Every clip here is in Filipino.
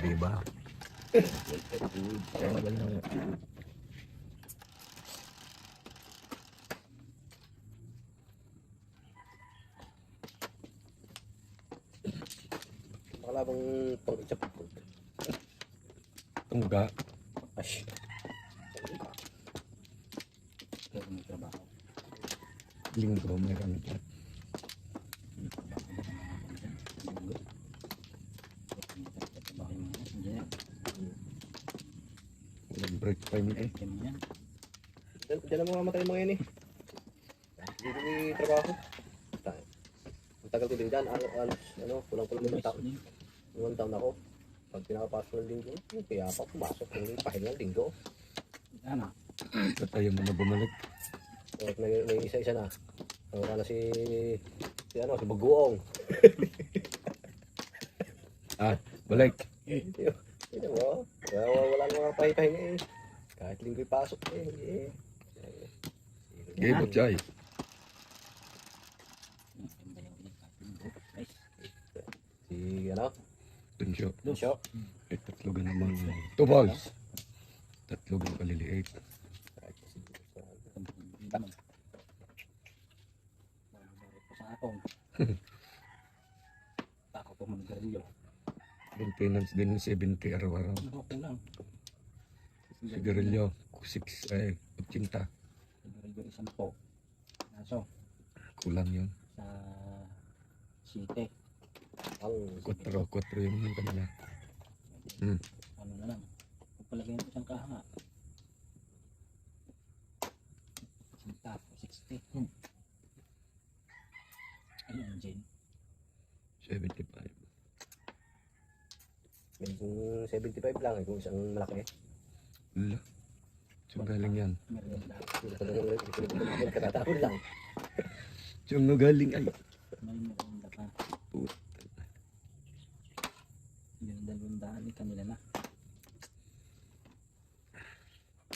Diba? Makalabang pang-isap. Tungga. Ay. Linggo meron pa. Break time eh. Diyan ang mga matay mga yan eh. Hindi ko trabaho. Ang tagal ko din dyan. Kulang-kulang ng taon. Ilang taon ako. Pag pinakapasok ng linggo, kaya pa pumasok ng pahinga ng linggo. Sa tayo na bumalik. At may isa-isa na. Wala na si Baguong. Balik. Wala nang mga pahinga eh. Kahit linggo pasok eh. Gibot jay. Si Tunsyo. Lucio. Tatlo ka namang 2 balls. Tatlo ka kaliliit. Maintenance din 70 araw-araw. Sigarilyo 80. Kulang yun. Sa City. Ang 4 yung kanila. Ano na lang. Pagpalagay mo isang kahanga. 60. Ayun, Jane. 75. medyo 75 lang eh, kung isang malaki. Wala. Saan galing yan? Merienda. Katatapon lang. Saan galing ay? May merienda pa. Yung 200 kanila na.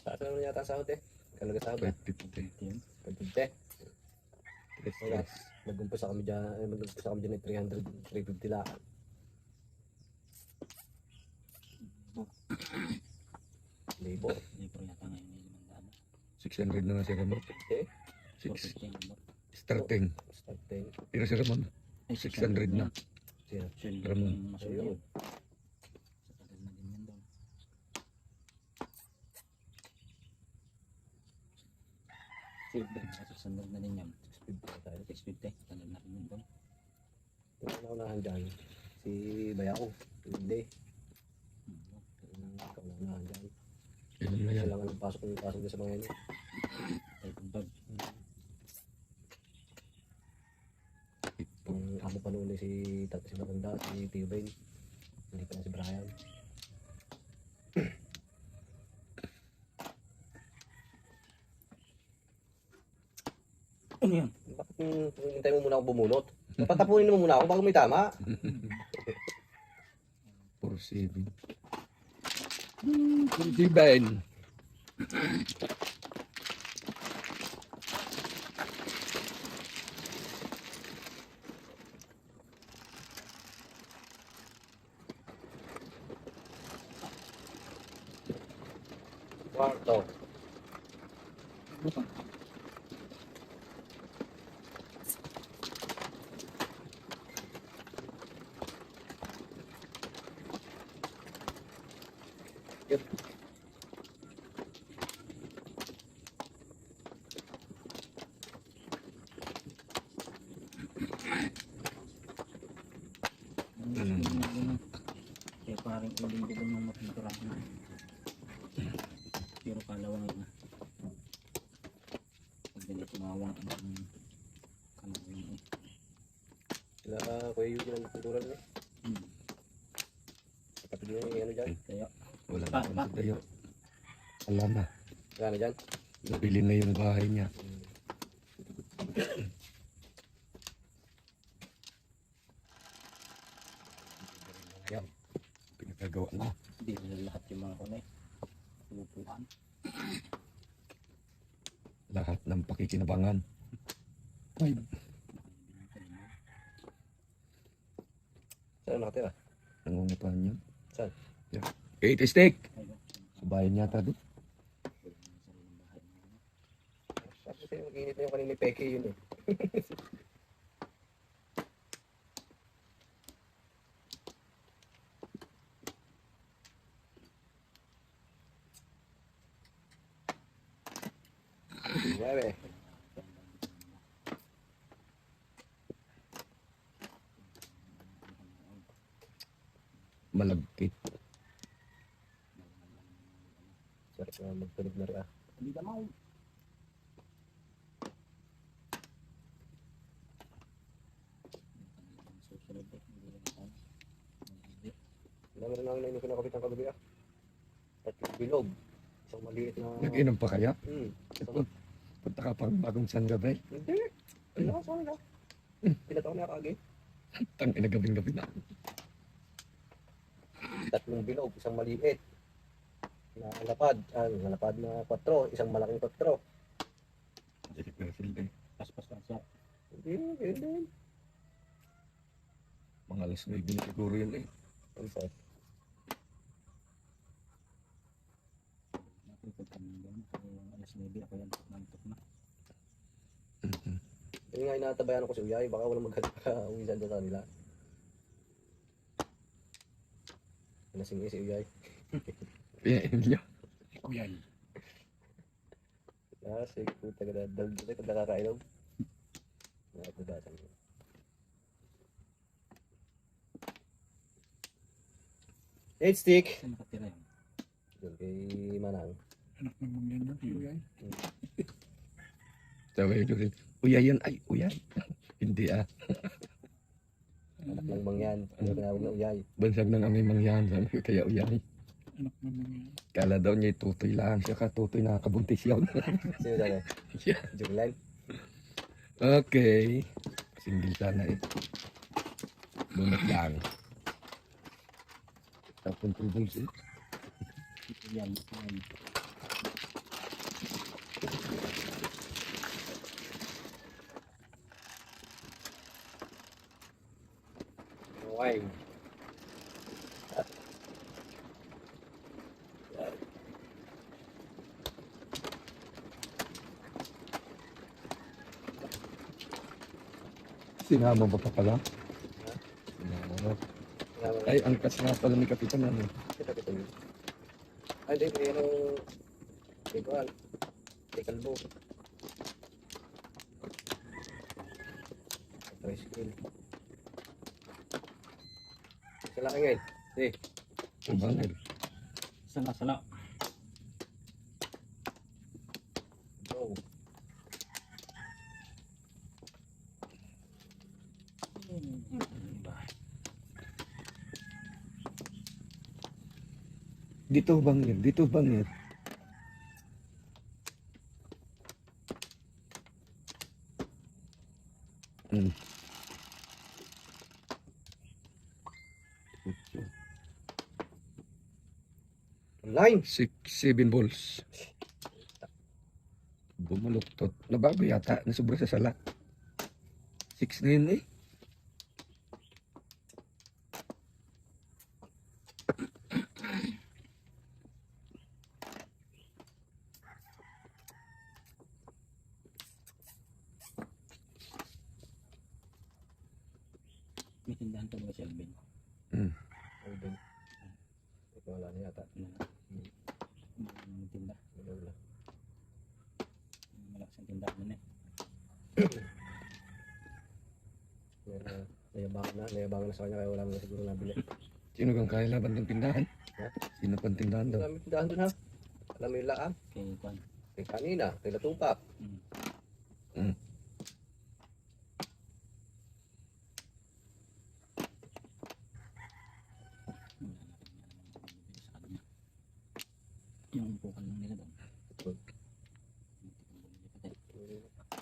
Taas naman yata sa hote. Kalaga sa hote. 550. Yun. Pagpunte. Yes. Nag-umpisa kami dyan ng 300, 350 lang. Libo. Libro yata ngayon yung 600 na nga si Ramon. Eh, 6. 550. Starting. starting. Pero si Ramon, 600 na. Sino? Ramon. Ayun. Masunod. Sa tagal na din yan doon. Silver. Susunod na din yan. 650 tayo. 650. Tagal na rin yun doon. Yung naunahan dyan, si Bayao. Hindi. Kaunahan dyan. Ilan na yan? Sila nga nagpasok din sa mga yan. Ay, kumbag. Ang amo pa noon si Matanda, si Tio Ben. Hindi pa na si Brian. Ano yan? Bakit hintay mo muna ako bumunot? Patapunin mo muna ako bago may tama. 47. 47. Kwarto. Yep. Kaya parang uling ko doon ng mapintura na. Pero kalawangin na. Pag ganito mawang ang kalawangin eh. Sila Kuya Yugi ng pintura rin eh. Kapatid yun yung ano dyan. Kaya Wala na kung sa tayo. Wala na. Gana dyan. Nabili na yung bahay niya. Yan. Pinagagawa na. hindi na lahat yung mga kunay. Lupuan. Lahat ng pakikinabangan. 5. Saan nakatira? Nangungupahan yun. Saan? Eat steak. Ayun. Subayan yata doon. Sabi sa'yo, mag-init na yung kanina ni Peke yun eh. Nueve. Malagkit. Sarap na magtunog na rin ah. Hindi ka mau. Susunod eh. Hindi na tayo. Hindi. Alam mo rin namin na inukin na kapit ng kagabi ah. At bilog. Isang maliit na... Nag-inom pa kaya? Isang... Punta ka pang bagong San Gabriel. Hindi. Ano ka saan na? Pinataw na kagi. Tang ina gabing-gabi na. Tatlong bilog, isang maliit. Na lapad. Lapad na 4. Isang malaking 4. Jadi na sila eh. Paspas lang siya. Hindi, hindi. Mga alas 9 na siguro yun eh. Ano sa? Nakikita kami ganun. Yung alas 9 ako yan. Nantok na. Yung nga inatabayan ko si Uyay. Baka walang mag-uwisan doon sa nila. Nasing si Uyay. Piyain niya. Kuyan. Kasi puta ka na. Dal-dal ko nakakainom. Nakatudasan mo. Eight stick. Saan nakatira yun? Yun kay Manang. Anak ng mangyan mo. Kuyan. Sabi ko rin, uyay yan. Ay, uyay. Hindi ah. Anak ng mangyan. Ano tinawag na Uyay? Bansag ng aming mangyan. Sabi ko kaya uyay. Anak ng mangyan. Kala daw niya tutoy lang siya ka. Tutoy nakakabuntis yun. Sino dali? Yeah. Junglan? Okay. Single sana eh. Bunot lang. Tapon troubles eh. Kuyan. Kuyan. Wine. Sinama mo pa pala? Sinama mo. Ay, ang kas nga pala ni Kapitan ano. Kita kita yun. Ay, di, mayroong... Di ko alam. Di kalbo. Tricycle. Sa laki ngayon. Di. Bangil. Sala-sala. Go. Dito bangil. Dito bangil. Hmm. Online. 7 balls. Bumuluktot. Nabago yata. Nasobra sa sala. 6 na yun eh. May tindahan to mga si Alvin. Hmm. Alvin. Di ko wala na yata. May tinda. Wala. Malakas ang tindahan nun eh. Nayabangan na sa kanya kaya wala mo na siguro nabili. Sino kang kaya laban ng tindahan? Ha? Sino pang tindahan daw? Marami tindahan doon ha. Alam mo yung laang. Kay Kwan. Kay kanina, kay Latupak. Hmm. Yung umpukan lang nila doon.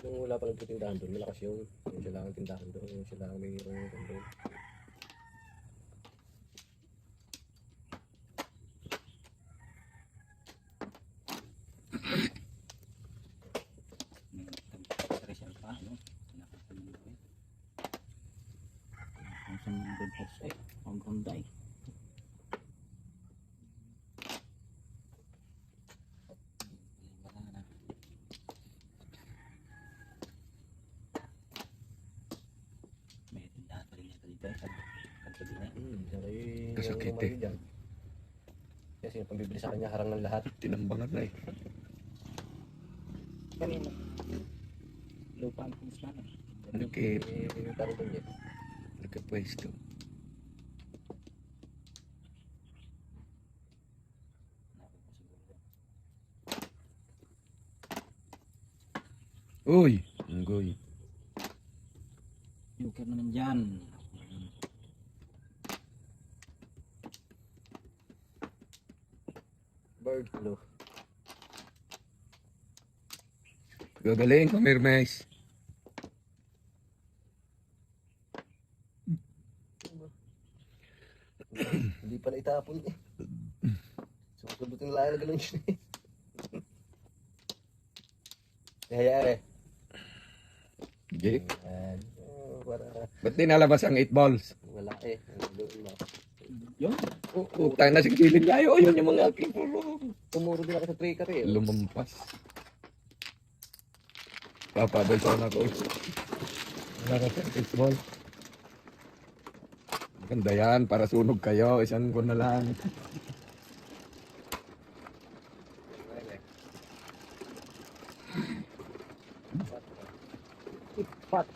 Nung wala pa nagtitindahan doon, malakas yung sila ang tindahan doon. Yung sila ang mayroong doon. Rizal pa, no? Nakakalimut ko yun. Ang sa mga good house eh. Ang ganda eh. Ito ay kanto din eh. Siyempre, Kasakit yung mga dyan. Kasi yung pambibili sa kanya, harang ng lahat. Tinambangan na eh. Kanina. Lupa ang pumuslan eh. Okay. Taro doon dyan. Nagkapwesto. Uy! Unggoy. Joker naman dyan. Bird flu. Gagaling ka, Hermes. Hindi pala itapon eh. Susundutin lang na ganun siya eh. Kaya eh. Okay. Ayan. Para Ba't di nalabas ang 8 balls? wala eh. Doon na. Yun. Utang na sa gilid tayo. Yun yung mga aking puro. Tumuro din ako sa tracker eh. Lumampas. Papadal sana ako. Wala ka sa 8 ball. Maganda yan. Para sunog kayo. Isang ko na lang. Pat.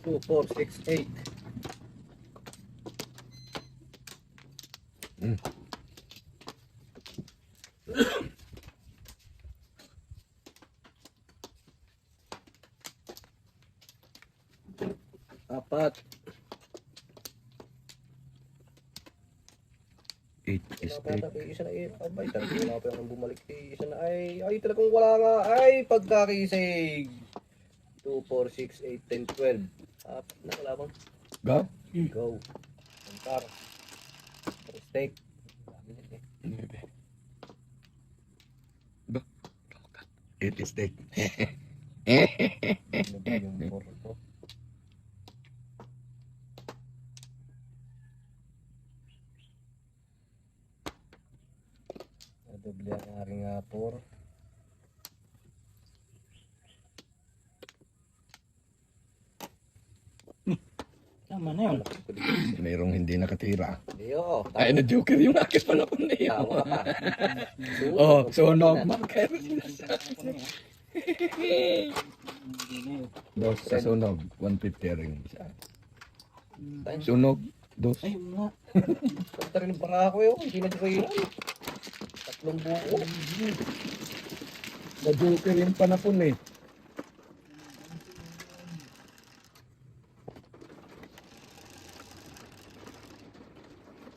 Two, 4, 6, 8. Hmm. Apat. 8 is Isa na eh. Abay, talagang wala pa yung bumalik. Isa na ay talagang wala nga. Ay, pagkakisig. 2, 4, 6, 8, 10, 12. Apat na, wala bang? Go. Go. Antar. Steak. Dami din eh. Ba? 8 is dead. Ano ba yung 4 ko? Doble ang aking 4. Tama na yun. Mayroong hindi nakatira. Iyo, Ay, na-joker yung akin pala ko na yun. tama ka. Oh, sunog marker. Dos sa sunog, 150 ring isa. Sunog, dos. Ay, yun nga. Punta rin ang bangako yun. Hindi na dikailan. Tatlong buo. Na-joker yung panapon eh.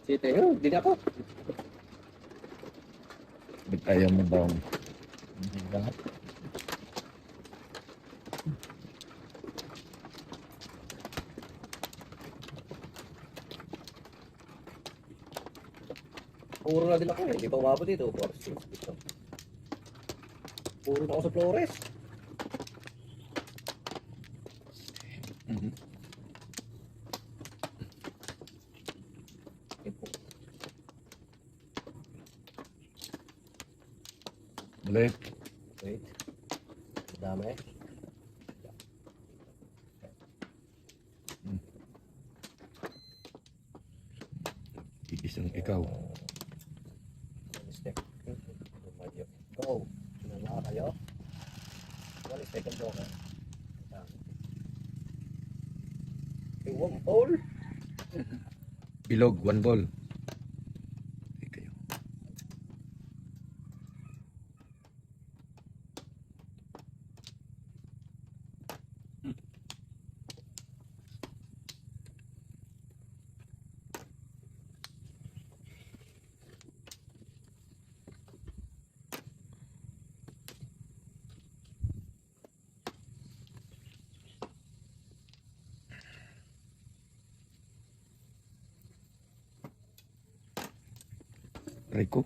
Sito yun. Hindi na ako. Ba't ayaw mo daw? Lahat. Puro na din ako eh. Hindi pa umabot dito. Puro na ako sa Flores. Mhm. Balik. Wait. Dami eh. Isang ikaw. Step. Go. Sumama kayo. One step ang joker. One ball. Bilog, 1 ball. Ay, kayo. Rico.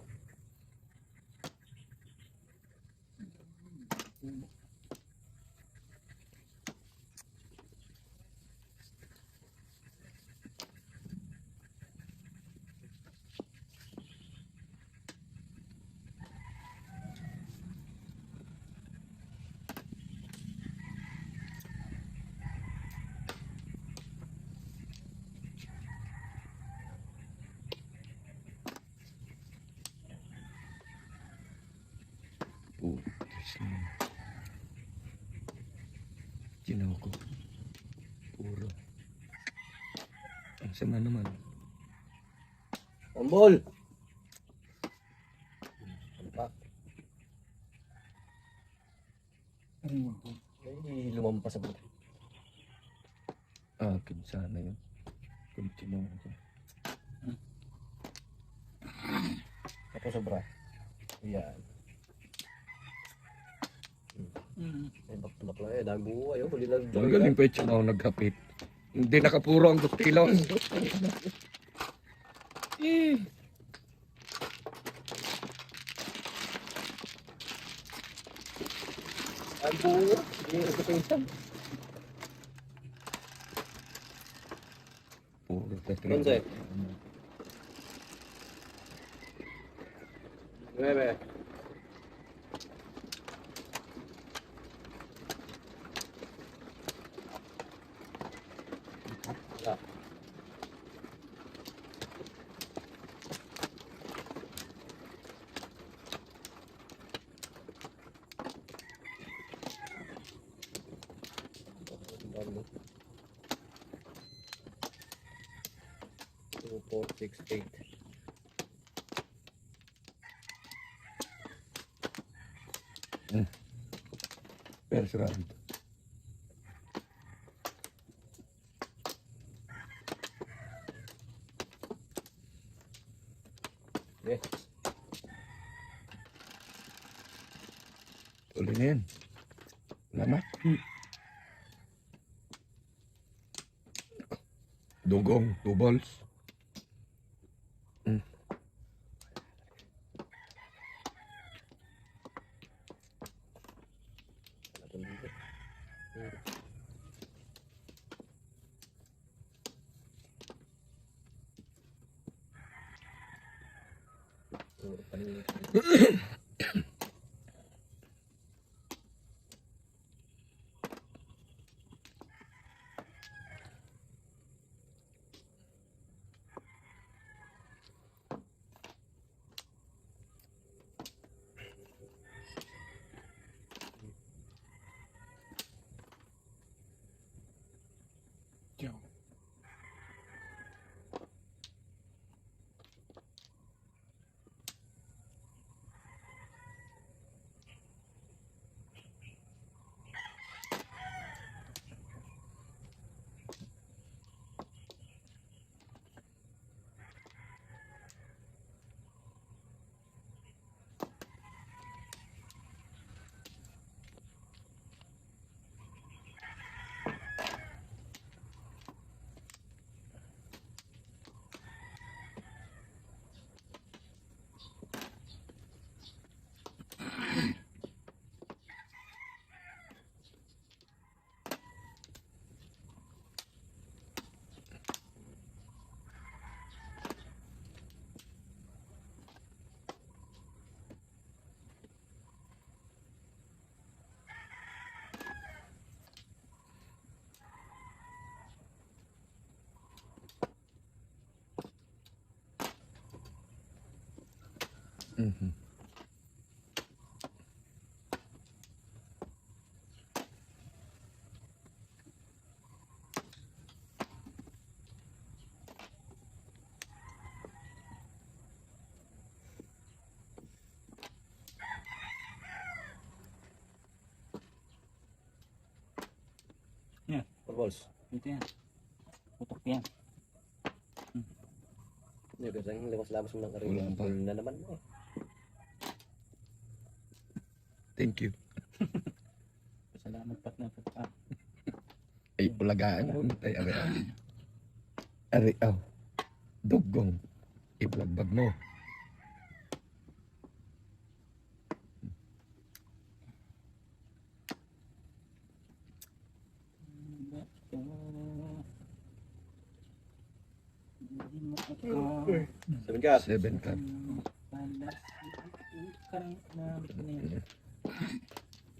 Ginaw ko. Puro. Ang sama naman. Ombol! Ano pa? Ay, lumampas sa buto. Akin sana yun. Continue ko. Tapos sobra. Ayan. Ay, bakla eh. Dami buhay. Oh. Huli lang. Ang galing pa yung Chimaw naghapit. Hindi nakapuro ang gustilos. Ang buhay. Hindi ko pinsan. Puro tatlo. Bonsai. Bebe. Wala. Two, 4, 6, 8. First round. Okay. Tuloy na yan. Salamat. Dugong, 2 balls. Mhm. Four balls. Ito yan. Putok yan. Hindi, kasi yung labas-labas mo ng karino. Wala pa. Full na naman mo. Thank you. Salamat pat na pat. Ay, ulagaan mo. Ay, ari. Ari, Dugong. Iblagbag mo. Sabi ka. 7 cup.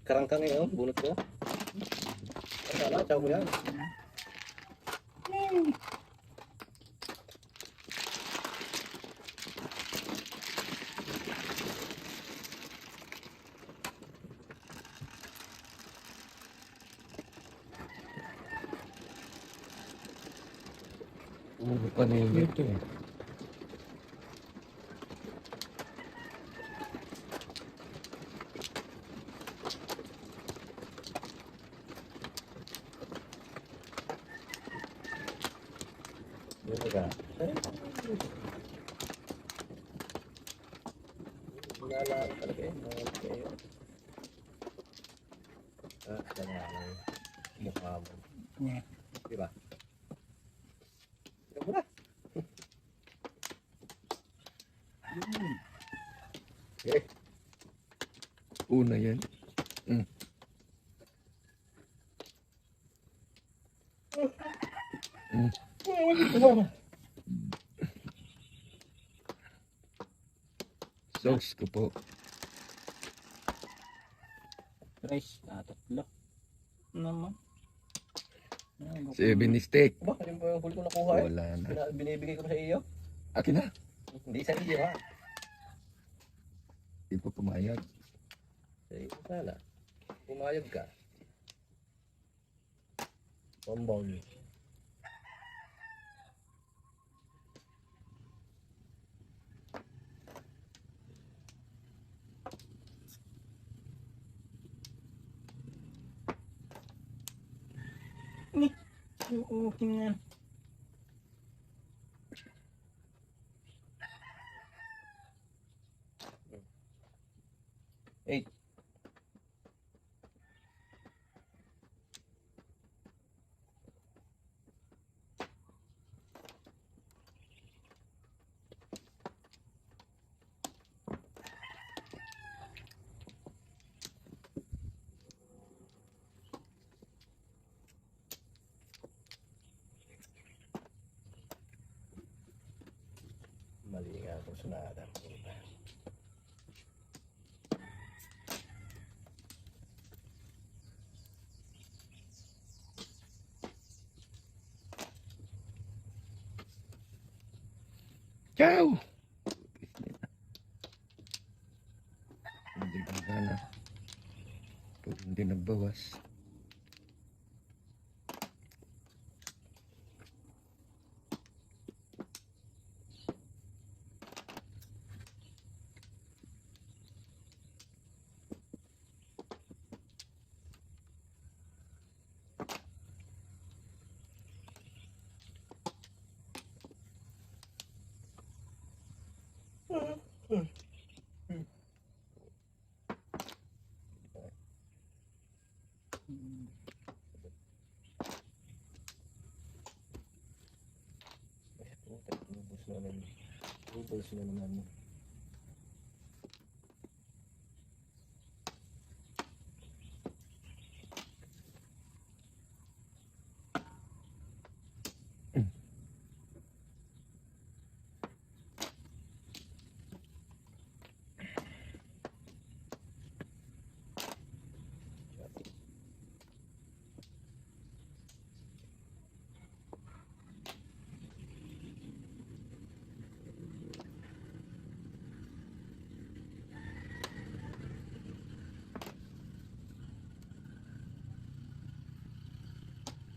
Karangkang eh, oh. Bunot ko. Wala, tsaw ko yan. Puro paningin ito eh. Yun ka. Nalalaan talaga eh. Okay. Kaya lang mukha mo. Yeah. Di ba? Ikaw muna. Okay. Una yan. Sauce ko po. Rice. Tatlo. Naman. 7 steak. Ba, yun ba yung huli ko nakuha eh? Wala na. Binibigay ko na sa iyo. Akin na. Hindi sa iyo ha. Hindi pa pumayag. Sa iyo sana. Pumayag ka. Bonbon. Okay nga. Eight. Mali nga ako sunada. Ciao! Hindi gagana. Pag hindi nagbawas. Ubus na naman.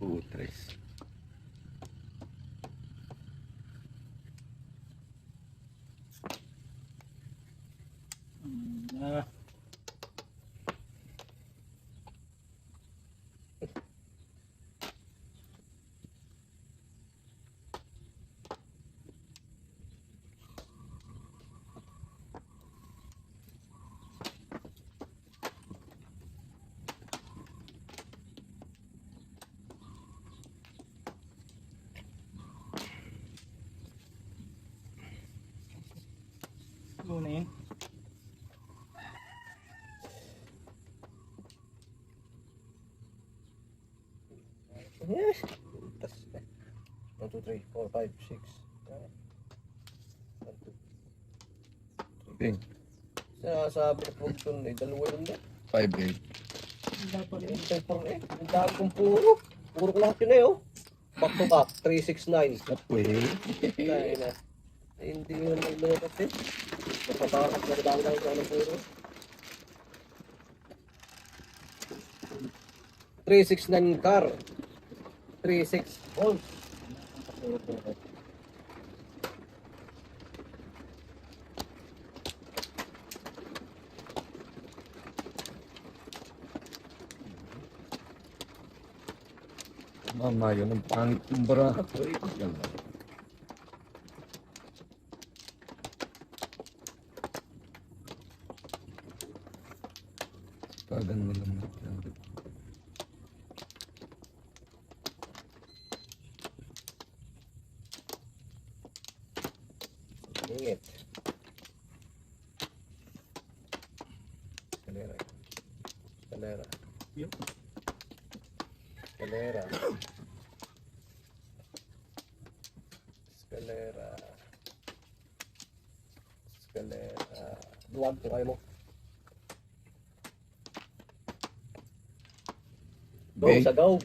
Putres. Ah. Muna yun. Yes. Tas. 1, 2, 3, 4, 5, 6. 1, 2. Ping. Sa proportion eh, dalawa yun na. 5-8. Dapat Yung paper eh. Ang dami kong puro. Puro ko lahat yun eh oh. Back to back. 369. Pwede. Kaya na. Eh, hindi yun naglutot eh. Napatarap na dami lang ng puro. 369 car. 36 volts. Mama, yun ang pangit yung baraha ko. Yan lang. Kagan nila mo. Ingit. Kalera. Kalera. Yun. Kalera. Escalera. Escalera. Duwag kung ayaw mo. Go, Okay. sa go.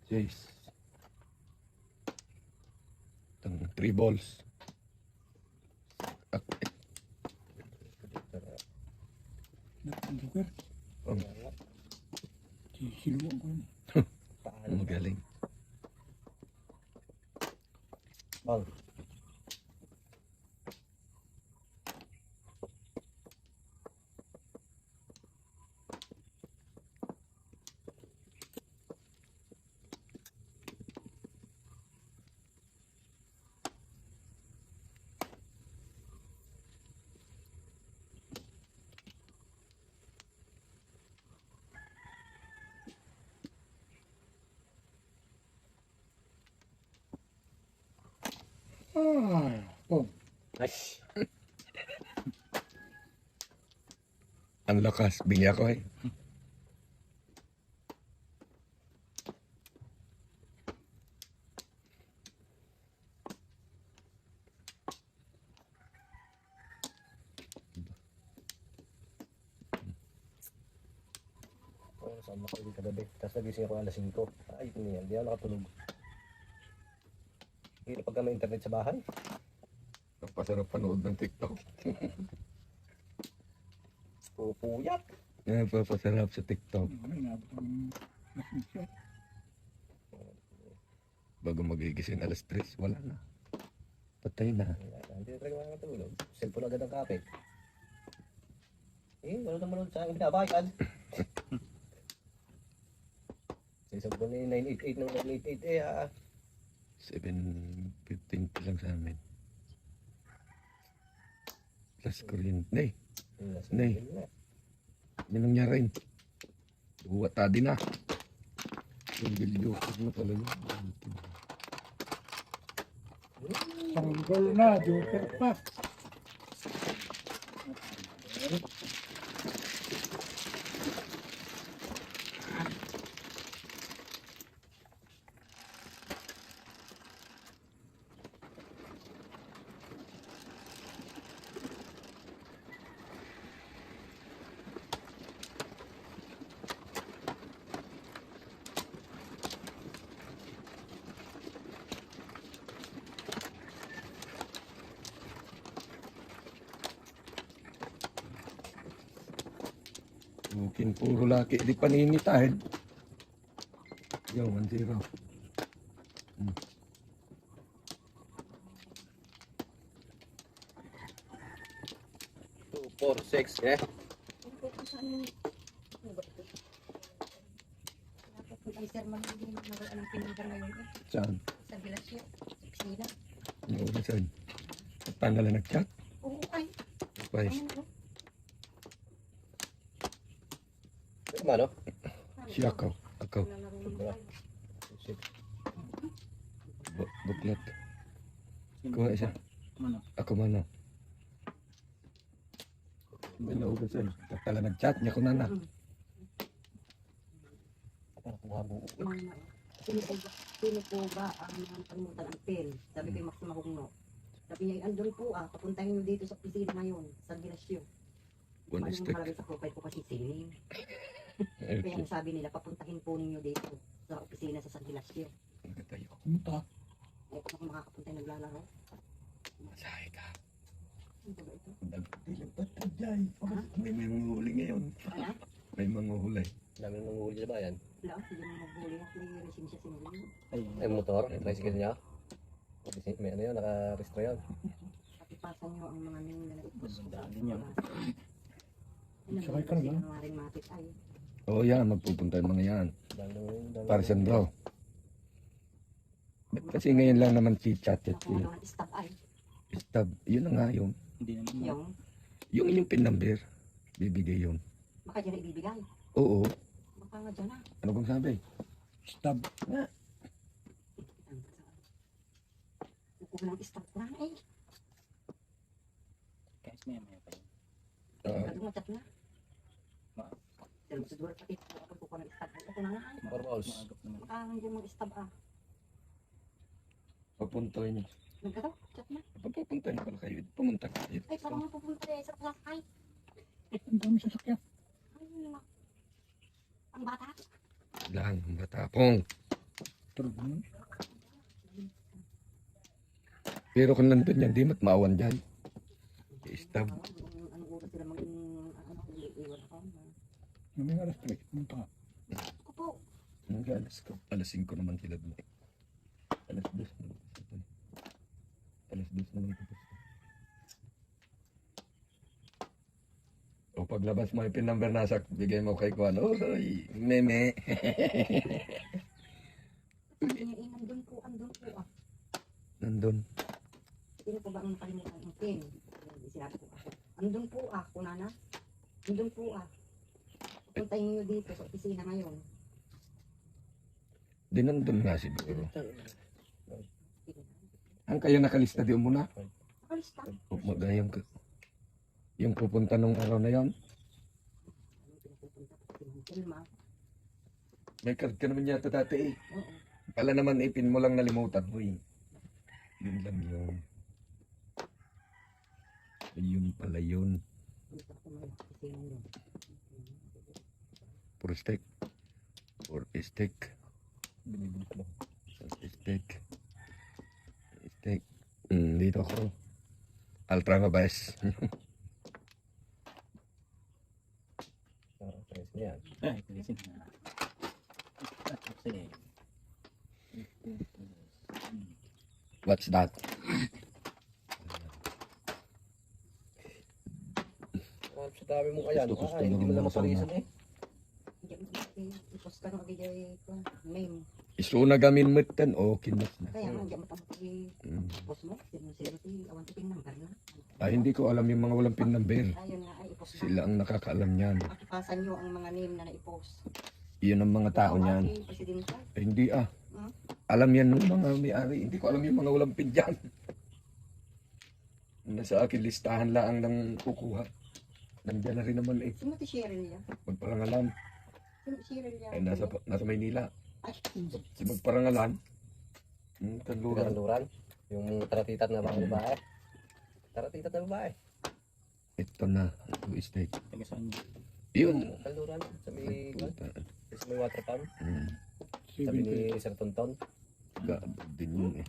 Jace. Itong 3 balls. Okay. Nagpaglugar. Um, Siluan ko yun. magaling. Bang. Oh, Nice. Ang lakas. Bigyan ko eh. Oh, sama ko ulit kagabi. Tapos nagising ako alas 5. Ay, ito na yan. Di ako nakatulog. Hindi pag may internet sa bahay. Napasarap panood ng TikTok. Pupuyat. Napapasarap sa TikTok. may nabot ang nasisya. Bago magigising alas 3, wala na. Patay na. Hindi na talaga makakatulog. Cellphone agad ang kapit. Manood sa aking binabayan. Sa isang buwan na 988 ng 988 7:15 pa lang sa amin. Last kuryente. Nay, Nay. Yan ang nangyari. Buwa tadi na. Yung video ko na talaga. Sanggol na, joker pa. Mungkin puro laki di paninitahid. Yo, 1-0. 2, 4, 6. Eh? Saan? Sa Gilasyo, Sina. Ano saan? Paano lang nag-chat? Oo, ay. Guys, Ano? si ako. Ako. Buklat. Kuha isa. Ano? Ako mano. May naugasan. Tatala nag-chat niya ko na na. Sino po ba ang palimutan ang PIL? Sabi ko yung Maxima Hugno. Sabi niya, andun po papuntahin niyo dito sa opisina ngayon, sa Gilasyo. One Paano stick. nakalagay sa profile ko kasi sining? Kaya ang sabi nila, papuntahin po ninyo dito sa opisina sa San Gilasyo. Tayo. Punta. Ay, kung ako makakapunta yung naglalaro. Masahe ka. Ano ba ito? Nagpiling pa tadyay. May manguhuli ngayon. Ano? May manguhuli. Dami nang nanguhuli sa bayan. Wala, hindi mo maghuli at may resim siya sinuli. Ay, motor. Tricycle niya. May ano yun, naka-restro yun. Patipasan niyo ang mga name na nagpus. Dali niya. Ano Sakay ba ka na. kasi ang maring mapit ay. Oo yan, magpupunta yung mga yan. Para saan bro? Kasi ngayon lang naman si chat-chat Nakuha eh. ng stab ay. Stab, yun na nga yun. Hindi naman. Yung, Yung inyong pin number, bibigay yun. baka dyan na ibibigay. Oo. Baka nga dyan na. Ano bang sabi? Stab. Kukuha ng stab ko na eh. Guys, maya pa yun. Kadumachat na. Dahil sa duwar pati, ako kukuha ng stab. Ako na nga ay. Barbaos. Maagap naman. Baka hindi mga stab ah. Papuntahin niyo. Nagkataw, chat na. Papuntahin pala kayo. Pumunta kayo. Ay, parang nga pupunta eh sa klasay. Ang dami sasakyan. Ay, naman. Ang bata. Lang, matapong. Turog naman. Pero kung nandun yan, di mat maawan dyan. Stab. Anong oras sila maging, iwan ako. May alas 3. Punta ka. Ako po. Hanggang alas 5 naman sila doon. Alas 2 naman. Alas 2 naman tapos. O paglabas mo yung pin number nasa, bigay mo kay Kuan. Oy, meme. Nandun po ah. Nandun. Sino po ba ang nakalimutan ng pin? Sinabi ko ako. Andun po ah, kunana. Andun po ah. Puntayin niyo dito sa opisina ngayon. Di nandun nga siguro. Ang kayo nakalista di muna. Nakalista. O magayang ka. Yung pupunta nung araw na yon. Ano pinapupunta ko? Pinama. May card ka naman yata dati eh. Oo. Pala naman ipin mo lang nalimutan mo eh. Yun lang yun. Yun pala yun. Gusto ko mga opisina yun. For steak. For steak. Binibili ko lang. Steak. Steak. Dito ako. Ultra mabais. Parang tres na yan. Ay, pilisin na. Kasi, What's that? Sa dami mo kaya, Gusto hindi mo naman lang ako mapalisan eh. Ipos ka nung abigay ko. Name. Isuna gamin mo tan okay na. Kaya nga, diyan matapos Mm. ipos mo. Sino si awan tiping number na. Ah, hindi ko alam yung mga walang pin number. Ayun nga, ay ipos na. Sila ang nakakaalam niyan. Pakipasan nyo ang mga name na naipos. Iyon ang mga tao niyan. Si Presidente. Eh, hindi ah. Hmm? Alam yan ng mga may-ari. Hindi ko alam yung mga walang pin dyan. Nasa akin listahan lang ng kukuha. Nandiyan na rin naman eh. Sino si Cheryl yan? Magparangalan. Sino si Cheryl yan? Ay, nasa Maynila. Ay, Si magparangalan. Kanluran. Kaluran. Yung taratitat na mga babae. Taratitat na babae. Ito na. Ito steak. taga saan yun? Yun. Kaluran. Sa may water pump. Sabi 70. ni Sir Tonton. Din yun eh.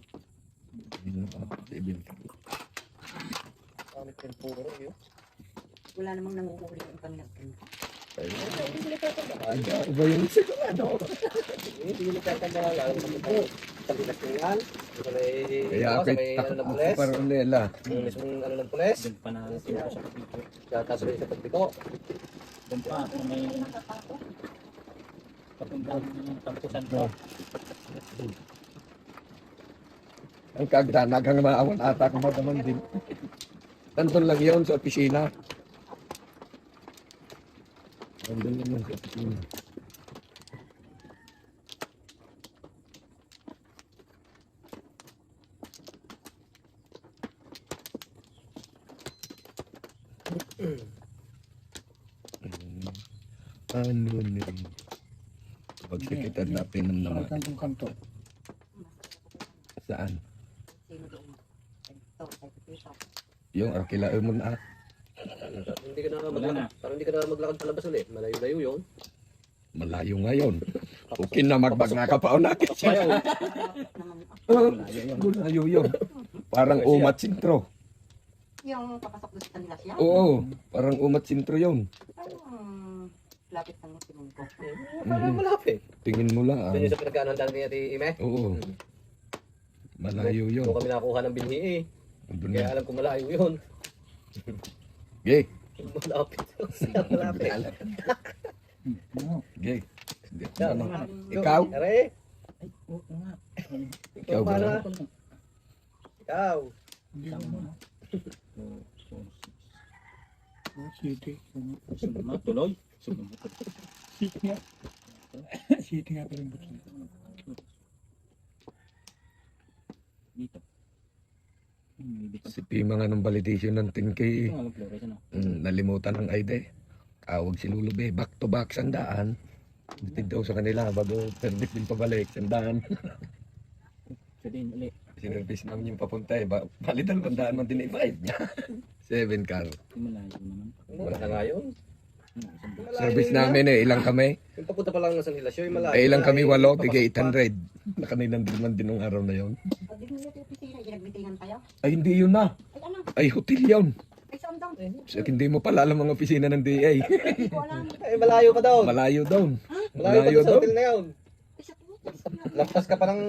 Yun na. Devil. Kami ko puro yun. wala namang nanguhuli ang kami ng pin. Ay, ba yun sigurado? Hindi nyo nagkakanda lang. Sabi na tingnan. Kaya ako ano ng pules. parang nila. Yung mismong ano ng pules. Doon pa na sila sa kapito. Kaya sabay sa pagpiko. Doon pa kung may papunta ng tampusan pa. Ang kagdanag ang maawan ata kung magaman din. Nandun lang yun sa opisina. Nandun lang yun sa opisina. Ano ni? Pag sekretar na pinam naman. Kanto. Saan? Sino doon? Ito, kay Pipito. Yung arkilaon mo na. Hindi ka na maglakad. Parang hindi ka na maglakad palabas ulit. Malayo-layo yun. Malayo ngayon. Okay na magbag nga kapaon natin siya. Naman, Malayo yun. Parang umat sintro. yung papasok doon sa kanila siya. Oo, parang umat sintro yun. Parang lapit ng musimong ko. Parang malapit. Tingin mo lang. Doon yung sa pinagkaanan dati ni Ate Ime. Oo. Malayo yun. Doon kami nakuha ng binhi eh. Doon Kaya na. alam ko malayo yun. Okay. Malapit. Malapit. Oo. Gay. Hindi ako Yan. naman. Ikaw? Are, Ay, oo nga. Ikaw ba? Para. Ikaw. Hindi naman. City. Sunod tuloy. Sunod. City nga. City nga pala yung buksan. Dito. Si Pima nga ng validation ng 10K. Ito nga mag-flores, ano? Nalimutan ng ID. Tawag si Lulube. Back to back, 100. Bitid daw sa kanila bago service din pabalik, 100. So din, uli. Sinervice namin yung papunta eh. Balitan, 100 man din i-fight niya. 7 car. Malayo naman. Wala na nga yun. Isang buwan. Malayo Service yun, namin eh. Ilang kami? Yung papunta pa lang ng San Hilasio, yung malayo. Eh, ilang kami? 8. Tigay Papasok 800. Nakanilang din man din nung araw na yon. Pag di mo yung opisina, ginagbitingan tayo. Ay, hindi yun na. Ay, ano? Ay, hotel yun. Ay, saan daw? So, hindi mo pala alam ang opisina ng DA. Hindi ko alam. pa. Eh, malayo ka daw. Malayo doon. Malayo pa Malayo sa daw. hotel na yun. Ay, sa puto. Lampas ka pa ng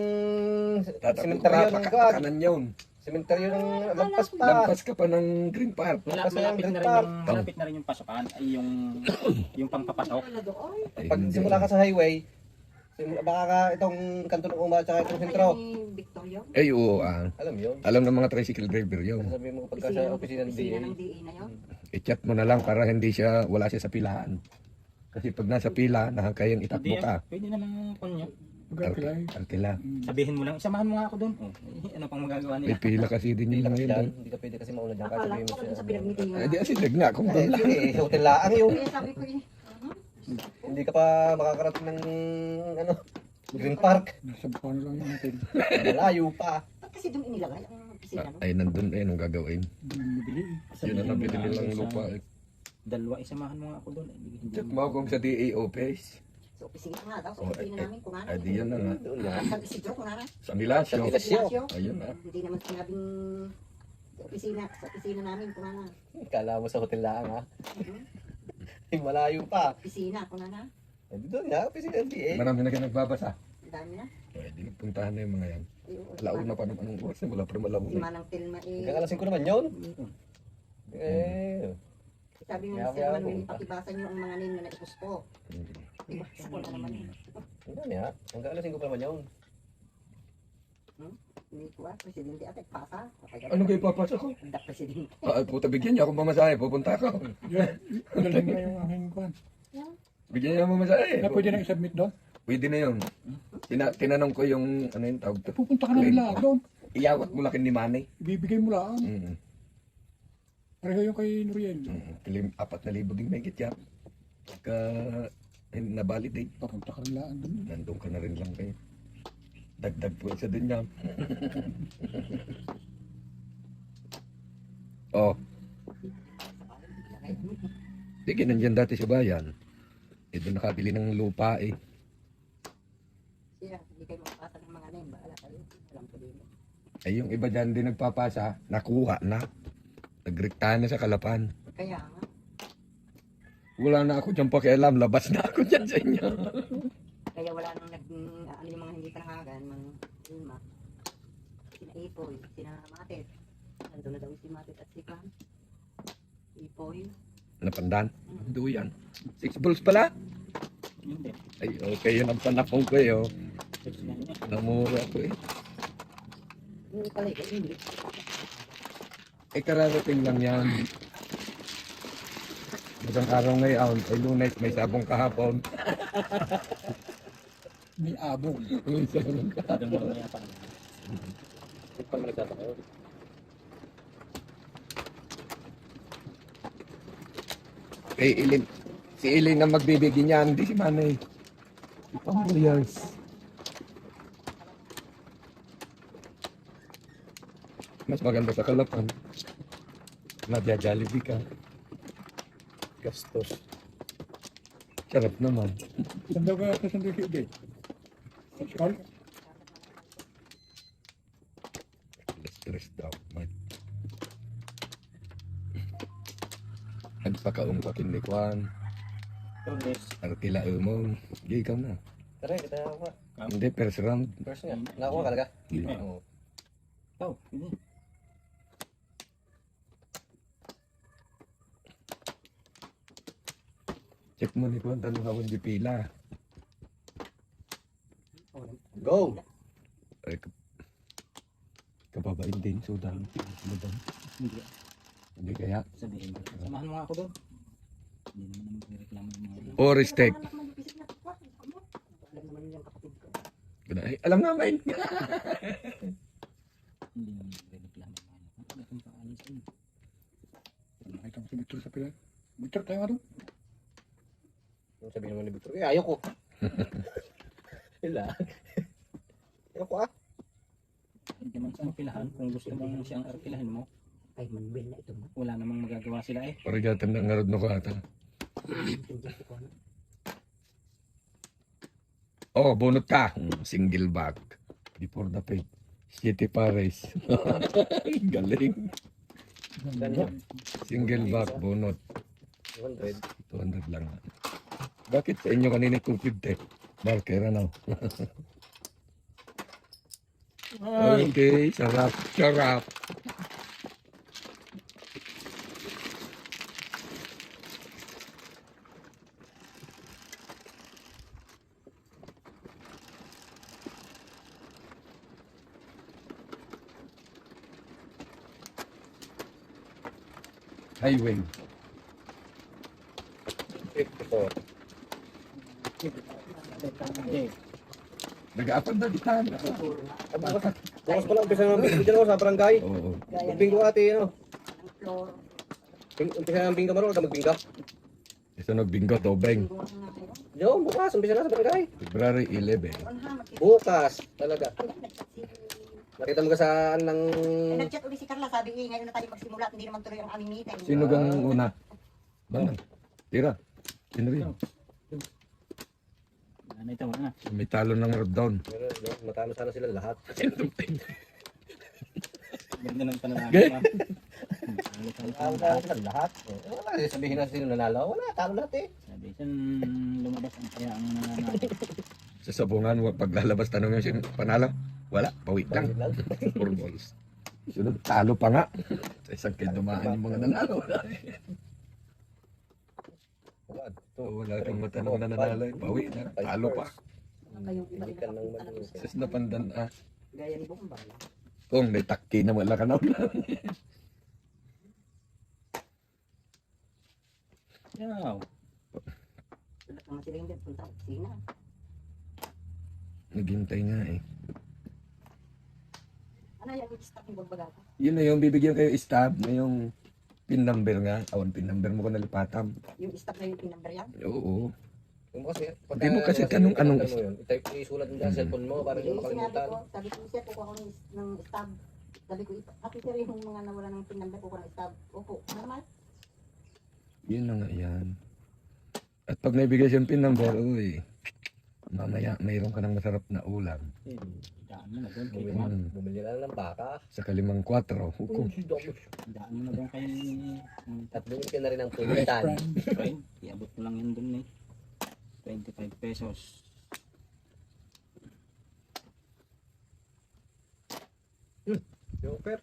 sementeryo ng Kanan yun. sementeryo ng lampas pa. Lampas ka pa ng Green Park. Kasi Malapit ang na rin Park. yung malapit na rin yung pasukan ay yung pangpapasok. Wala doon. Ay, Pag hindi. simula ka sa highway, baka ka itong kanto ng Uma at saka itong sentro. Ay, Victoria. Ay, oo. Alam mo yun. Alam ng mga tricycle driver yun. Sabi mo pagka sa opisina ng DA. ng DA na yun. I-chat mo na lang para hindi siya, wala siya sa pilahan. Kasi pag nasa pila, nakakayang itakbo Pwede, ka. pwede na lang kunyo. Arkila. Sabihin mo lang, isamahan mo nga ako doon. Oh, ano pang magagawa May nila? pila kasi din Hindi yun ka ngayon dyan. doon. Hindi ka pwede kasi mauna dyan. Kahit Akala sabihin ko mo kung sa siya. pinagmitingan. Ay, di asilig nga kung doon lang. Eh, hotel laang yun. Kaya sabi ko eh, Hindi ka pa makakarating ng ano, Green Park. Nasa buwan lang yung natin. Malayo pa. ba't kasi doon inilagay ang opisina no? Ay, nandun eh, nung gagawin. Bibili. Yun na nabili nilang lupa. Eh. Dalawa, isamahan mo nga ako doon. Chat mo kung sa DA office. Sa opisina nga daw, sa Oh, opisina eh, namin kung ano. Ay, di yan na nga. Doon nga. Sa Isidro kung ano. Sa Milasyo. Sa Milasyo. Ayun na. Hindi naman sinabing sa opisina namin kung ano. Kala mo sa hotel laang ha. Mhm. Eh, malayo pa. Opisina kung ano. Eh, doon nga, opisina ng DA. Marami na kayo nagbabasa. Ang dami na. Eh, di nagpuntahan na yung mga yan. Ay, oo, Launa pa naman ang oras na wala pa Si malabo. Manang Tilma eh. Hanggang alas 5 naman yun. Eh, Sabi nga Kaya- ni Sir kaya- Manuel, pakibasan niyo ang mga name na naipos ko. Diba? Sa na naman eh. ang dami ha. Hanggang alas 5 pa naman yun. Hindi ko presidente at pasa. Ano kayo papasa ko? Hindi presidente. Ah, puta, bigyan niyo ako mamasahe. Pupunta ako. Dalhin mo na yung aking kwan. Bigyan niyo ako mamasahe. Na pwede na i-submit doon? Pwede na yun. Tinanong ko yung, ano yung tawag. Pupunta ka na rin lang doon. Iyawat mo lakin ni Manny. Ibibigay mo lang. Mm. Pareho yung kay Nuriel. 4,000 din may yan. Pagka na-validate, Papunta ka rin lang doon. nandun ka na rin lang kayo. Dagdag po isa din yan. Oh, sige, nandyan dati sa bayan. Eh, doon nakabili ng lupa eh. Siya, hindi kayo makapasa ng mga name. Baala kayo. Alam ko din. Ay, yung iba dyan din nagpapasa, nakuha na. Nagrekta na sa Kalapan. Kaya nga. Wala na ako dyan pakialam, labas na ako dyan sa inyo. Kaya wala nang ano yung mga hindi tanahagan. Mga Ilma. Sina Ipoy. Sina Matet. Nandun na daw si Matet at si Kwan. Ipoy. Napandan? Duyan. 6 balls pala? Hindi. Ay, okay, yun ang panakong ko eh. Oh. Namura ko eh. Hindi pala ikaw. Hindi. Eh, kararating lang yan. Isang araw ngayon, ay Lunes, may sabong kahapon. May abong. May sabong kahapon. Doon mo niya pa. Hindi pa naman nagtataka. Eh, si Ilin na magbibigyan niyan, hindi si Manay. Si Pambuyas. Mas maganda sa Kalapan. Nagya-Jollibee ka. Gastos. Sarap naman. Saan daw ka sa Sandro Kibay? Pascal? Stress daw. Nagpakaungkakin ni Kwan. Tulis. Arkila umong. Di ikaw na. Tara, kita ako nga. Hindi, first round. First nga. Nakakuha ka talaga? Hindi. Oo. Oh, hindi. Check mo ni Kwan, tanong ako di pila. Go! Ay, kababain din, so dami. Hindi. Hindi kaya. Sabihin ko. Samahan mo nga ako doon. Hindi naman naman reklamo yung mga ito. Or steak. Alam naman yung kapatid ko. Ay, alam namin. Hindi naman reklamo yung mga ito. Ano kung paalis ko? Nakita ko si Victor sa pila. Victor, tayo nga doon. Yung sabihin naman ni Victor, ayaw ko. Hila. Ayaw ko ah. Hindi naman sa pilahan. Kung gusto mong siyang arkilahin mo, Ay, manbil na ito. wala namang magagawa sila eh. Parigatan na ngarod no ko ata. Oh, bunot ka. Single back. Before the pay. City Pares. Galing. Ganyan. Single back, bunot. 200. 200 lang. Bakit sa inyo kanina 250? Marker, ano? Okay, sarap, sarap. Highway. 54. Hindi. Nag-aapad na ditan. Bukas pa lang, umpisa ng bingo dyan ako sa barangay. Oo. Bingo ate, ano? Ang floor. Umpisa ng bingo, marunong ka magbingo. Isa nagbinggo, tobeng. Buwan na kayo. Yo, bukas, umpisa na sa barangay. February 11. Buwan ha, magkita. Bukas, talaga. Ay, nag-chat si... Nakita mo ka saan ng... Ay, nag-chat ulit si Carla. Sabi ko, ngayon na tayo magsimula at hindi naman tuloy ang aming meeting. Sino gang una? Manang. Tira. Sino rin? Ano ito na? May talo ng road down. Matalo sana sila lahat. Ganda ng pananakit Gay. pa. Matalo sana sila lahat. Wala, sabihin na sino nanalo. Wala, talo lahat eh. Sabi saan lumabas ang kaya ang nananalo. Sa sabungan, paglalabas tanong yung sino panalo. Wala, pawit lang. Lang. 4 balls. Sunod, talo pa nga. Sa isang kindumaan yung mga nanalo. Wala. Wala kang matanong na nanalo. Pawit na, talo pa. Kayong Hindi ka nang mag- Sis na pandan Gaya ni Bombay. Kung may takki na wala ka na. Yaw. Wala kang masiling din. Punta, sina. Naghintay nga eh. Ano yan, stop yung bagbaga ko. Yun na yung bibigyan kayo stab na yung pin number nga. Awan pin number mo ko nalipatam. Yung stop na yung pinamber yan. Oo. Yung kasi, Hindi mo kasi tanong anong- i-type, isulat mo sa cellphone mo para hindi mo Sinabi makalimutan. ko, sabi ko siya, kukuha ko ng stop. Sabi ko, pati siya rin yung mga nawala ng pinamber, kukuha ng stop. Opo, normal. Yun na nga yan. At pag naibigay siyang pin number, uy. Mamaya mayroon ka ng masarap na ulam. Daan mo na doon kay Bumili, Juan. bumili ka na ng baka. Sa kalimang 4. Hukom. Daan mo na doon kay At bumili ka na rin ng pulutan. friend. Iabot mo lang yun doon eh. 25 pesos. Joker.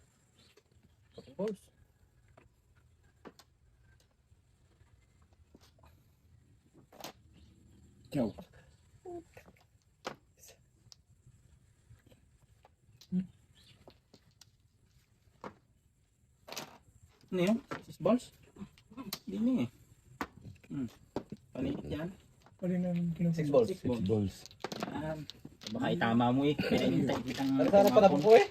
Pati balls. Ciao. Ano yun? 6 balls? Hindi na eh. Paligid yan. Pwede na yung tinapos. 6 balls. 6 balls. Yan. Baka itama mo eh. Kaya hintay kitang... Ano sana pa na po eh?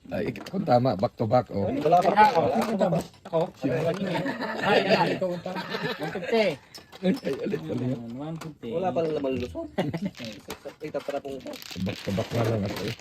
Ay, kung tama, back to back. Oh. Wala pa Ah, wala. Ako? Ay, yan. 150. Ay, alit pala yun. 150. Wala pa lang laman lusot. Kita pa na pong Back to back na lang ako eh.